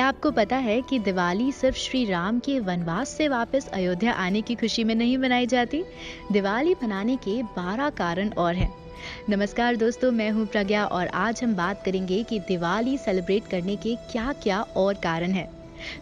क्या आपको पता है कि दिवाली सिर्फ श्री राम के वनवास से वापस अयोध्या आने की खुशी में नहीं मनाई जाती? दिवाली मनाने के 12 कारण और हैं। नमस्कार दोस्तों, मैं हूं प्रज्ञा और आज हम बात करेंगे कि दिवाली सेलिब्रेट करने के क्या-क्या और कारण हैं।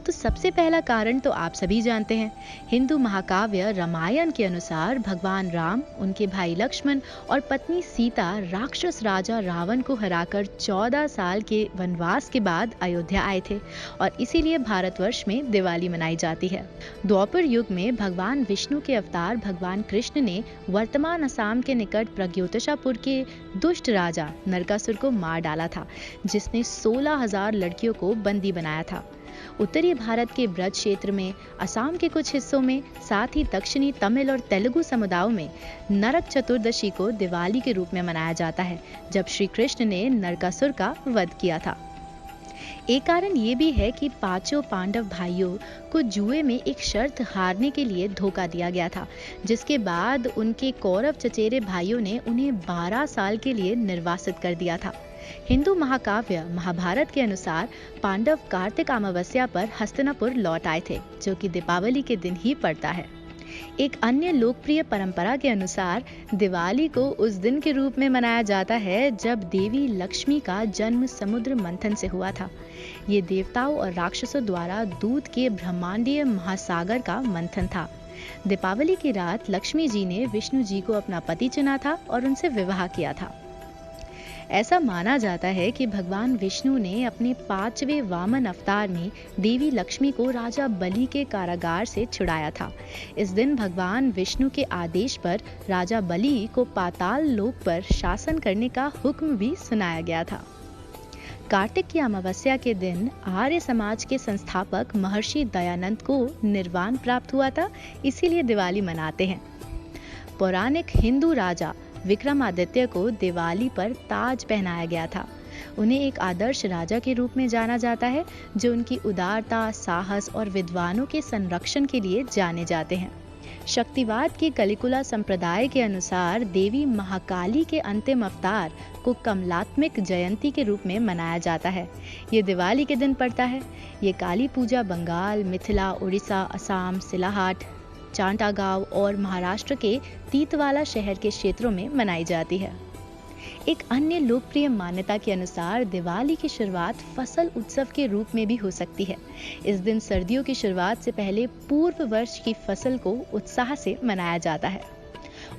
तो सबसे पहला कारण तो आप सभी जानते हैं। हिंदू महाकाव्य रामायण के अनुसार भगवान राम, उनके भाई लक्ष्मण और पत्नी सीता राक्षस राजा रावण को हराकर 14 साल के वनवास के बाद अयोध्या आए थे और इसीलिए भारतवर्ष में दिवाली मनाई जाती है। द्वापर युग में भगवान विष्णु के अवतार भगवान कृष्ण ने वर्तमान असम के निकट प्रग्योतशापुर के दुष्ट राजा नरकासुर को मार डाला था, जिसने 16,000 लड़कियों को बंदी बनाया था। उत्तरी भारत के ब्रज क्षेत्र में, असम के कुछ हिस्सों में, साथ ही दक्षिणी तमिल और तेलुगु समुदायों में नरक चतुर्दशी को दिवाली के रूप में मनाया जाता है, जब श्री कृष्ण ने नरकासुर का वध किया था। एक कारण ये भी है कि पांचों पांडव भाइयों को जुए में एक शर्त हारने के लिए धोखा दिया गया था, जिसके बाद उनके कौरव चचेरे भाइयों ने उन्हें 12 साल के लिए निर्वासित कर दिया था। हिंदू महाकाव्य महाभारत के अनुसार पांडव कार्तिक अमावस्या पर हस्तिनापुर लौट आए थे, जो कि दीपावली के दिन ही पड़ता है। एक अन्य लोकप्रिय परंपरा के अनुसार दिवाली को उस दिन के रूप में मनाया जाता है जब देवी लक्ष्मी का जन्म समुद्र मंथन से हुआ था। ये देवताओं और राक्षसों द्वारा दूध के ब्रह्मांडीय महासागर का मंथन था। दीपावली की रात लक्ष्मी जी ने विष्णु जी को अपना पति चुना था और उनसे विवाह किया था। ऐसा माना जाता है कि भगवान विष्णु ने अपने 5वें वामन अवतार में देवी लक्ष्मी को राजा बलि के कारागार से छुड़ाया था। इस दिन भगवान विष्णु के आदेश पर राजा बलि को पाताल लोक पर शासन करने का हुक्म भी सुनाया गया था। कार्तिक की अमावस्या के दिन आर्य समाज के संस्थापक महर्षि दयानंद को निर्वाण प्राप्त हुआ था, इसीलिए दिवाली मनाते हैं। पौराणिक हिंदू राजा विक्रमादित्य को दिवाली पर ताज पहनाया गया था। उन्हें एक आदर्श राजा के रूप में जाना जाता है, जो उनकी उदारता, साहस और विद्वानों के संरक्षण के लिए जाने जाते हैं। शक्तिवाद की कलिकुला संप्रदाय के अनुसार देवी महाकाली के अंतिम अवतार को कमलात्मिक जयंती के रूप में मनाया जाता है। ये दिवाली के दिन पड़ता है। ये काली पूजा बंगाल, मिथिला, उड़ीसा, असम, सिलाहाट, चांटागांव और महाराष्ट्र के तीतवाला शहर के क्षेत्रों में मनाई जाती है। एक अन्य लोकप्रिय मान्यता के अनुसार दिवाली की शुरुआत फसल उत्सव के रूप में भी हो सकती है। इस दिन सर्दियों की शुरुआत से पहले पूर्व वर्ष की फसल को उत्साह से मनाया जाता है।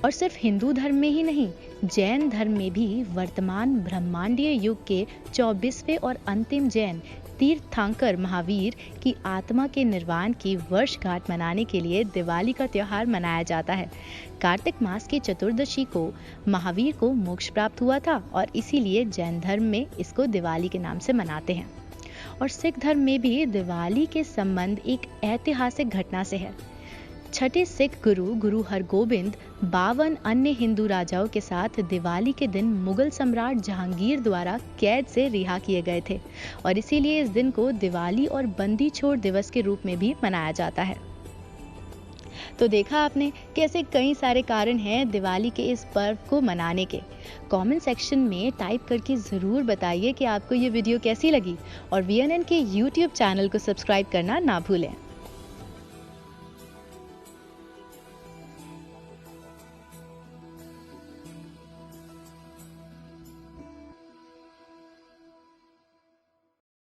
और सिर्फ हिंदू धर्म में ही नहीं, जैन धर्म में भी वर्तमान ब्रह्मांडीय युग के 24वें और अंतिम जैन तीर्थंकर महावीर की आत्मा के निर्वाण की वर्षगांठ मनाने के लिए दिवाली का त्योहार मनाया जाता है। कार्तिक मास की चतुर्दशी को महावीर को मोक्ष प्राप्त हुआ था और इसीलिए जैन धर्म में इसको दिवाली के नाम से मनाते हैं। और सिख धर्म में भी दिवाली के संबंध एक ऐतिहासिक घटना से है। छठे सिख गुरु हरगोबिंद 52 अन्य हिंदू राजाओं के साथ दिवाली के दिन मुगल सम्राट जहांगीर द्वारा कैद से रिहा किए गए थे और इसीलिए इस दिन को दिवाली और बंदी छोड़ दिवस के रूप में भी मनाया जाता है। तो देखा आपने कैसे कई सारे कारण हैं दिवाली के इस पर्व को मनाने के। कमेंट सेक्शन में टाइप करके ज़रूर बताइए कि आपको ये वीडियो कैसी लगी और VNN के YouTube चैनल को सब्सक्राइब करना ना भूलें।